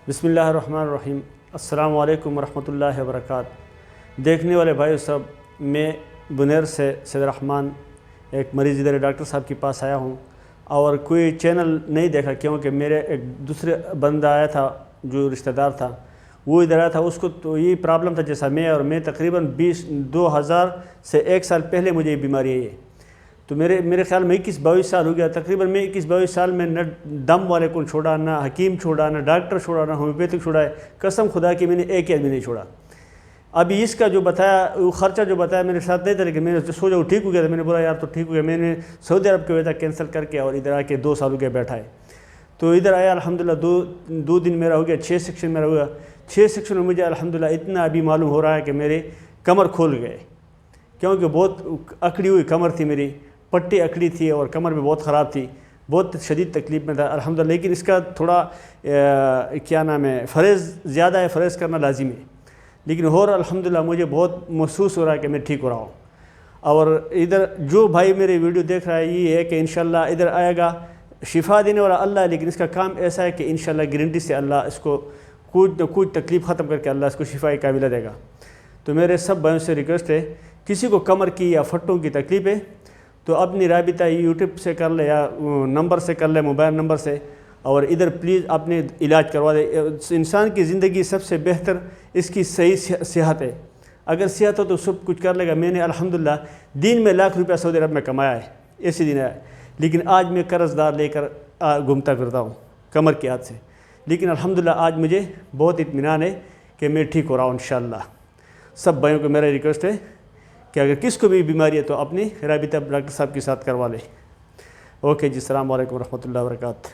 بسم اللہ الرحمن الرحیم۔ السلام علیکم ورحمۃ اللہ وبرکاتہ۔ دیکھنے والے بھائی صاحب، میں بغیر سے سید الرحمن ایک مریض ادھر ڈاکٹر صاحب کے پاس آیا ہوں، اور کوئی چینل نہیں دیکھا کیونکہ میرے ایک دوسرے بندہ آیا تھا جو رشتہ دار تھا، وہ ادھر آیا تھا، اس کو تو یہ پرابلم تھا جیسا میں تقریباً 2000 سے 1 سال پہلے مجھے یہ بیماری ہے۔ تو میرے خیال میں 21-22 سال ہو گیا، تقریباً میں 21-22 سال میں نہ دم والے کو چھوڑا، نہ حکیم چھوڑا، نہ ڈاکٹر چھوڑا، نہ ہومیوپیتھک چھوڑا ہے، قسم خدا کی میں نے ایک آدمی نہیں چھوڑا۔ ابھی اس کا جو بتایا، وہ خرچہ جو بتایا میرے ساتھ نہیں تھا، لیکن میں نے سوچا وہ ٹھیک ہو گیا تھا، میں نے بولا یار تو ٹھیک ہو گیا۔ میں نے سعودی عرب کے وجہ کینسل کر کے اور ادھر آ کے 2 سال ہو گیا بیٹھا ہے۔ تو ادھر آیا الحمدللہ، دو دن میرا ہو گیا، 6 سیکشن میرا ہوا۔ 6 سیکشن میں مجھے الحمدللہ اتنا ابھی معلوم ہو رہا ہے کہ میرے کمر کھول گئے، کیونکہ بہت اکڑی ہوئی کمر تھی، میری پٹی اکڑی تھی اور کمر بھی بہت خراب تھی، بہت شدید تکلیف میں تھا الحمدللہ۔ لیکن اس کا تھوڑا کیا نام ہے، فریض زیادہ ہے، فریض کرنا لازم ہے، لیکن اور الحمدللہ مجھے بہت محسوس ہو رہا ہے کہ میں ٹھیک ہو رہا ہوں۔ اور ادھر جو بھائی میرے ویڈیو دیکھ رہا ہے، یہ ہے کہ انشاءاللہ ادھر آئے گا، شفا دینے والا اللہ ہے، لیکن اس کا کام ایسا ہے کہ انشاءاللہ گارنٹی سے اللہ اس کو کوئی تکلیف ختم کر کے اللہ اس کو شفا قابلہ دے گا۔ تو میرے سب بھائیوں سے ریکویسٹ ہے، کسی کو کمر کی یا پھٹوں کی تکلیف ہے تو اپنی رابطہ یوٹیوب سے کر لے یا نمبر سے کر لے، موبائل نمبر سے، اور ادھر پلیز اپنے علاج کروا دے۔ انسان کی زندگی سب سے بہتر اس کی صحیح صحت ہے، اگر صحت ہو تو سب کچھ کر لے گا۔ میں نے الحمدللہ دن میں لاکھ روپیہ سعودی عرب میں کمایا ہے، ایسے دن ہے، لیکن آج میں قرض دار لے کر گھومتا پھرتا ہوں کمر کی عادت سے، لیکن الحمدللہ آج مجھے بہت اطمینان ہے کہ میں ٹھیک ہو رہا ہوں انشاءاللہ۔ سب بھائیوں کو میرا ریکویسٹ ہے کہ اگر کس کو بھی بیماری ہے تو اپنی رابطہ ڈاکٹر صاحب کے ساتھ کروا لے۔ اوکے جی، السلام علیکم ورحمۃ اللہ وبرکاتہ۔